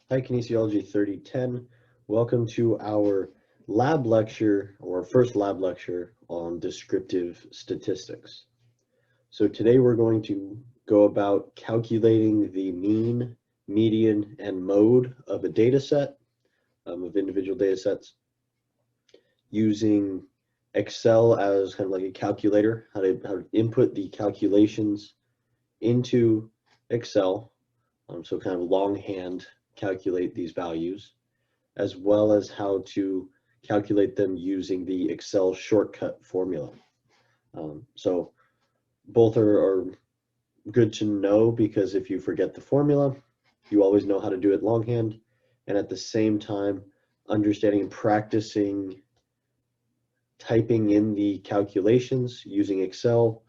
Hi, Kinesiology 3010. Welcome to our lab lecture, or first lab lecture on descriptive statistics. So today we're going to go about calculating the mean, median, and mode of a data set, of individual data sets, using Excel as kind of like a calculator, how to input the calculations into Excel, so kind of longhand calculate these values, as well as how to calculate them using the Excel shortcut formula. So both are good to know, because if you forget the formula, you always know how to do it longhand, and at the same time, understanding and practicing typing in the calculations using Excel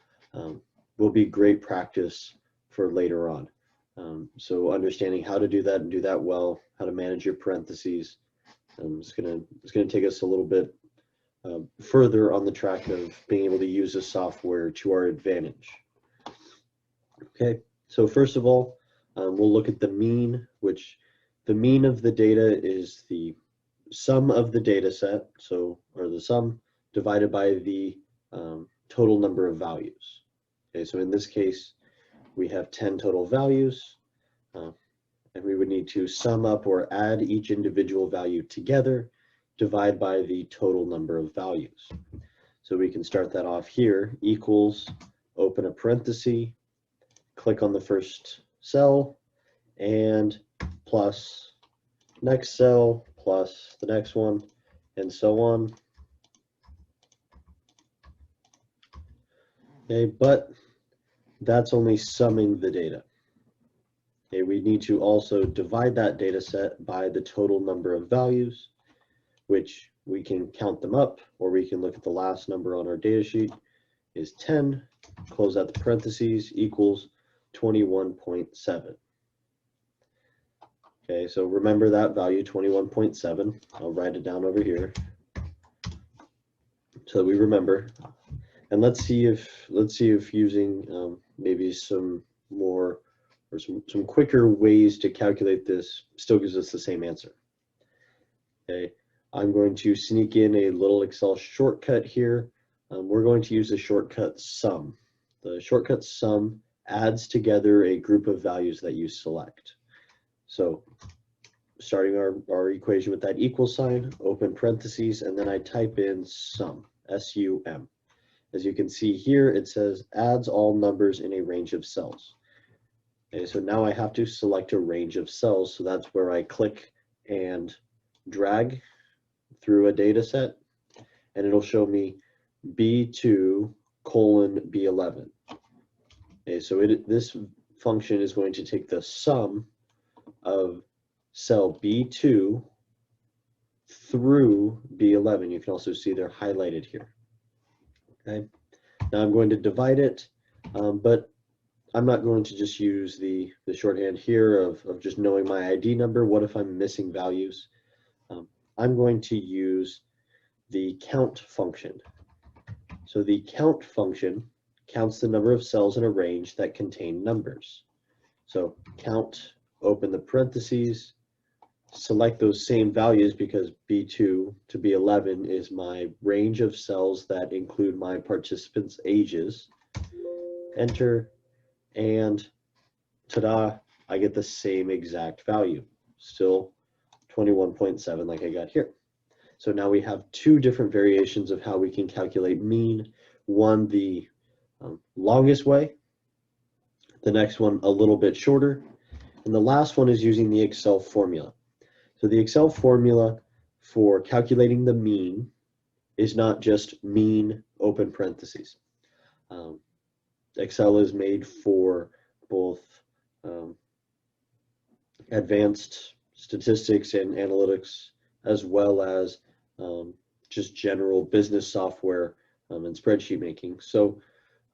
will be great practice for later on. So understanding how to do that and do that well, how to manage your parentheses, it's gonna take us a little bit further on the track of being able to use the software to our advantage. Okay, so first of all, we'll look at the mean, which the mean of the data is the sum of the data set, or the sum divided by the total number of values. Okay, so in this case, we have 10 total values, and we would need to sum up or add each individual value together, divide by the total number of values. So we can start that off here, equals, open a parenthesis, click on the first cell, and plus next cell, plus the next one, and so on. Okay, but that's only summing the data. Okay, we need to also divide that data set by the total number of values, which we can count them up, or we can look at the last number on our data sheet is 10, close out the parentheses, equals 21.7. Okay, so remember that value, 21.7. I'll write it down over here so that we remember. And let's see if using maybe some more or some quicker ways to calculate this still gives us the same answer. Okay, I'm going to sneak in a little Excel shortcut here. We're going to use the shortcut sum. The shortcut sum adds together a group of values that you select. So starting our equation with that equal sign, open parentheses, and then I type in sum, S-U-M. As you can see here, it says adds all numbers in a range of cells. Okay, so now I have to select a range of cells, so that's where I click and drag through a data set, and it'll show me B2 colon B11. Okay, so this function is going to take the sum of cell B2 through B11. You can also see they're highlighted here. Okay, now I'm going to divide it, but I'm not going to just use the shorthand here of just knowing my ID number. What if I'm missing values? I'm going to use the count function. So the count function counts the number of cells in a range that contain numbers. So count, open the parentheses, select those same values because B2 to B11 is my range of cells that include my participants' ages. Enter, and ta-da, I get the same exact value, still 21.7 like I got here. So now we have two different variations of how we can calculate mean. One, the longest way, the next one a little bit shorter, and the last one is using the Excel formula. So the Excel formula for calculating the mean is not just mean, open parentheses. Excel is made for both advanced statistics and analytics, as well as just general business software and spreadsheet making. So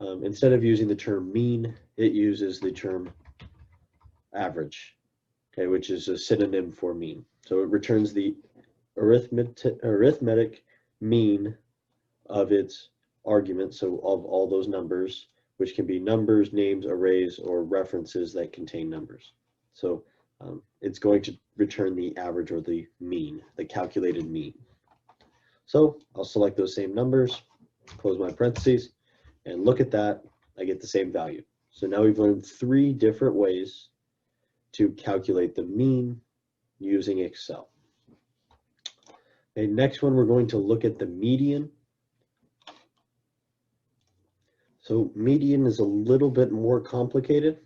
instead of using the term mean, it uses the term average, okay, which is a synonym for mean. So it returns the arithmetic mean of its argument, so of all those numbers, which can be numbers, names, arrays, or references that contain numbers. So it's going to return the average or the mean, the calculated mean. So I'll select those same numbers, close my parentheses, and look at that, I get the same value. So now we've learned 3 different ways to calculate the mean using Excel. Okay, next one, we're going to look at the median. So median is a little bit more complicated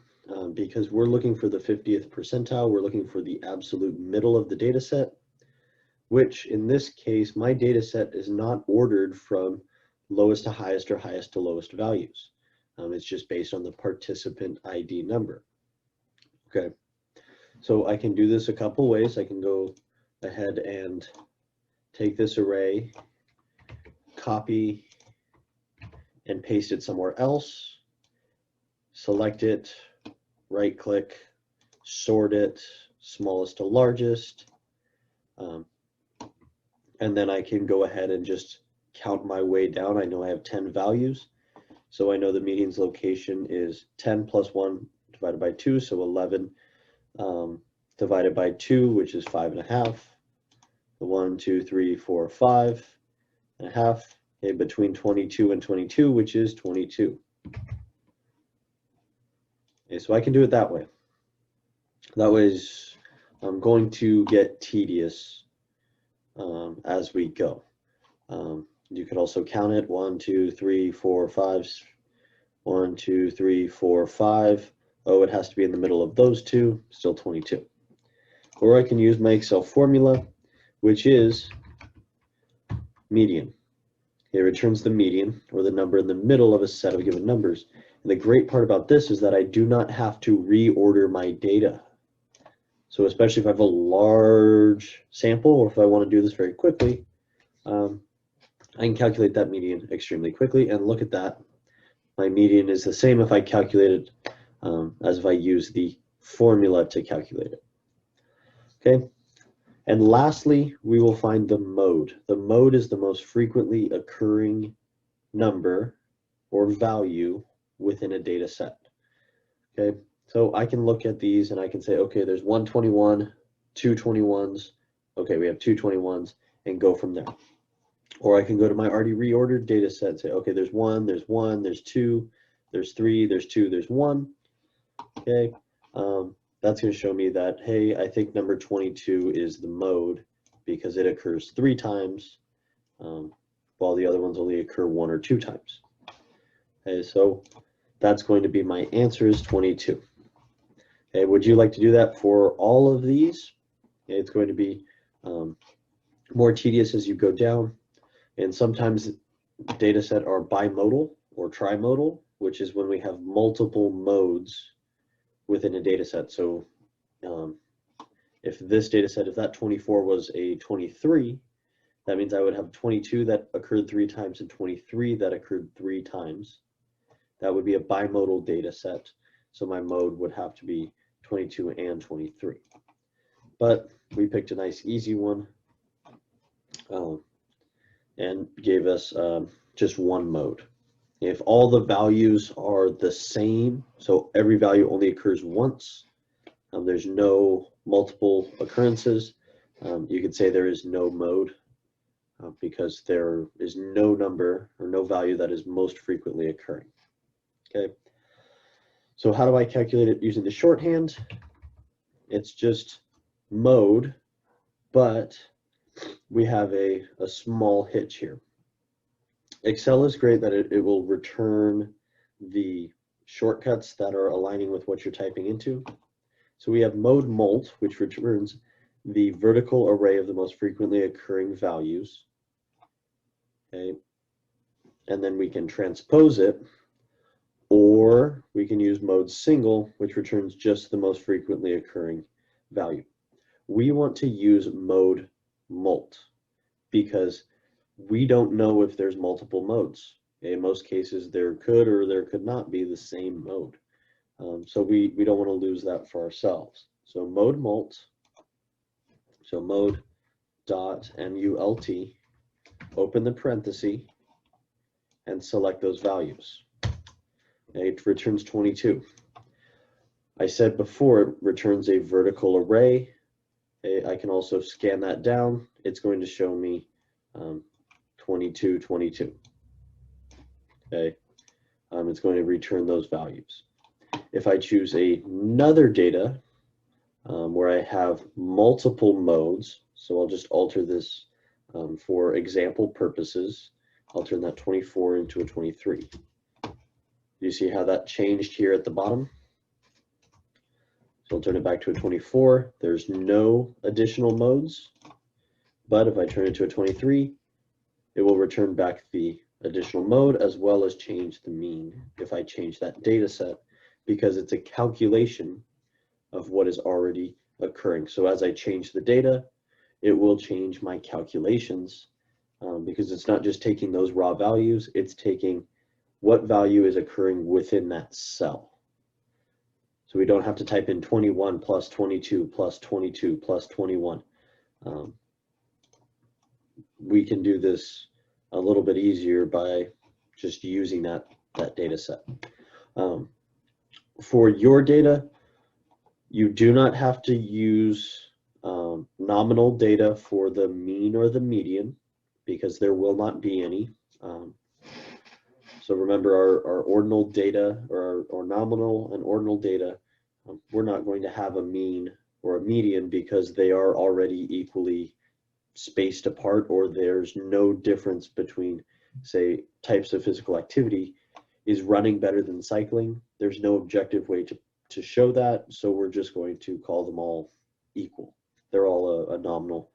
because we're looking for the 50th percentile. We're looking for the absolute middle of the data set, which in this case, my data set is not ordered from lowest to highest or highest to lowest values. It's just based on the participant ID number. Okay, so I can do this a couple ways. I can go ahead and take this array, copy and paste it somewhere else, select it, right click, sort it, smallest to largest, and then I can go ahead and just count my way down. I know I have 10 values, so I know the median's location is 10 plus 1 divided by 2, so 11 divided by 2, which is 5.5. The 1, 2, 3, 4, 5.5. Okay, between 22 and 22, which is 22. Okay, so I can do it that way. That way I'm going to get tedious as we go. You could also count it 1, 2, 3, 4, 5. 1, 2, 3, 4, 5. Oh, it has to be in the middle of those two, still 22. Or I can use my Excel formula, which is median. It returns the median, or the number in the middle of a set of given numbers. And the great part about this is that I do not have to reorder my data. So especially if I have a large sample, or if I want to do this very quickly, I can calculate that median extremely quickly. And look at that. My median is the same if I calculate it as if I use the formula to calculate it. Okay. And lastly, we will find the mode. The mode is the most frequently occurring number or value within a data set. Okay, so I can look at these and I can say, okay, there's 121, 221s. Okay, we have 221s, and go from there. Or I can go to my already reordered data set and say, okay, there's 1, there's 2, there's 3, there's 2, there's 1. Okay. That's going to show me that, hey, I think number 22 is the mode because it occurs 3 times, while the other ones only occur 1 or 2 times. Okay, so that's going to be my answer is 22. Okay, would you like to do that for all of these? Okay, it's going to be more tedious as you go down, and sometimes data set are bimodal or trimodal, which is when we have multiple modes within a data set. So if this data set, if that 24 was a 23, that means I would have 22 that occurred 3 times and 23 that occurred 3 times. That would be a bimodal data set. So my mode would have to be 22 and 23. But we picked a nice easy one and gave us just one mode. If all the values are the same, so every value only occurs once, there's no multiple occurrences, you could say there is no mode because there is no number or no value that is most frequently occurring. Okay, so how do I calculate it using the shorthand? It's just mode, but we have a small hitch here. Excel is great that it will return the shortcuts that are aligning with what you're typing into. So we have mode mult, which returns the vertical array of the most frequently occurring values. Okay, and then we can transpose it, or we can use mode single, which returns just the most frequently occurring value. We want to use mode mult because we don't know if there's multiple modes. In most cases, there could or there could not be the same mode. So we don't want to lose that for ourselves. So mode mult, so mode dot mult, open the parenthesis, and select those values. It returns 22. I said before it returns a vertical array. Okay, I can also scan that down. It's going to show me 22, 22. Okay, it's going to return those values. If I choose another data where I have multiple modes, so I'll just alter this for example purposes. I'll turn that 24 into a 23. Do you see how that changed here at the bottom? So I'll turn it back to a 24. There's no additional modes, but if I turn it to a 23, it will return back the additional mode as well as change the mean if I change that data set, because it's a calculation of what is already occurring. So as I change the data, it will change my calculations because it's not just taking those raw values, it's taking what value is occurring within that cell. So we don't have to type in 21 plus 22 plus 22 plus 21. We can do this a little bit easier by just using that data set. For your data, you do not have to use nominal data for the mean or the median because there will not be any. So remember our ordinal data or our nominal and ordinal data, we're not going to have a mean or a median because they are already equally spaced apart, or there's no difference between, say, types of physical activity. Is running better than cycling? There's no objective way to show that, so we're just going to call them all equal. They're all a nominal.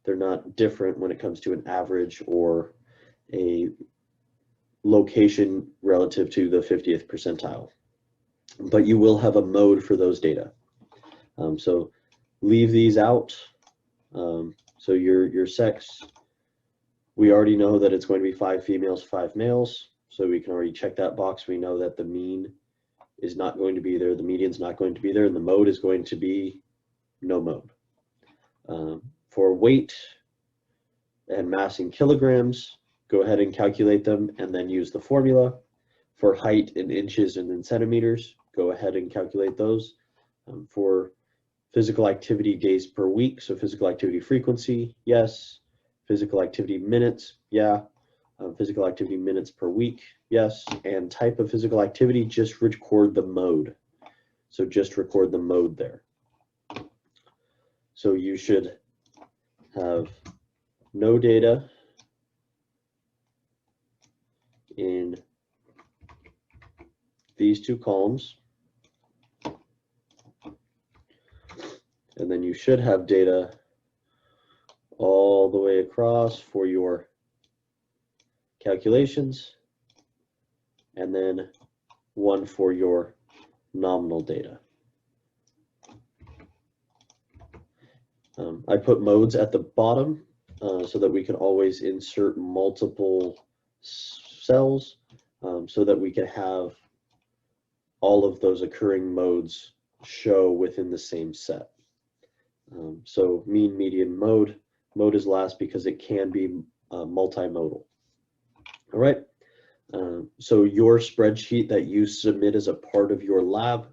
They're not different when it comes to an average or a location relative to the 50th percentile. But you will have a mode for those data. So leave these out. So your sex, we already know that it's going to be 5 females, 5 males. So we can already check that box. We know that the mean is not going to be there, the median's not going to be there, and the mode is going to be no mode. For weight and mass in kilograms, go ahead and calculate them and then use the formula. For height in inches and in centimeters, go ahead and calculate those. For physical activity days per week, so physical activity frequency, yes. Physical activity minutes, yeah. Physical activity minutes per week, yes. And type of physical activity, just record the mode. So just record the mode there. So you should have no data in these two columns. And then you should have data all the way across for your calculations, and then one for your nominal data. I put modes at the bottom so that we can always insert multiple cells so that we can have all of those occurring modes show within the same set. So mean, median, mode. Mode is last because it can be multimodal. All right. So your spreadsheet that you submit as a part of your lab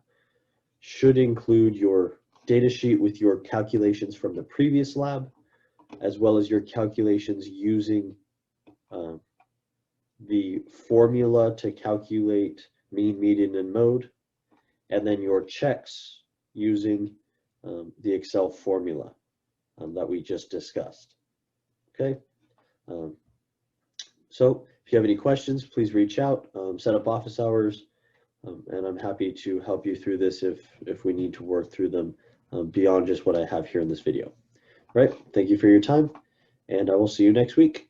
should include your data sheet with your calculations from the previous lab, as well as your calculations using the formula to calculate mean, median, and mode, and then your checks using the Excel formula that we just discussed. Okay. So if you have any questions, please reach out, set up office hours, and I'm happy to help you through this if we need to work through them beyond just what I have here in this video. All right, thank you for your time, and I will see you next week.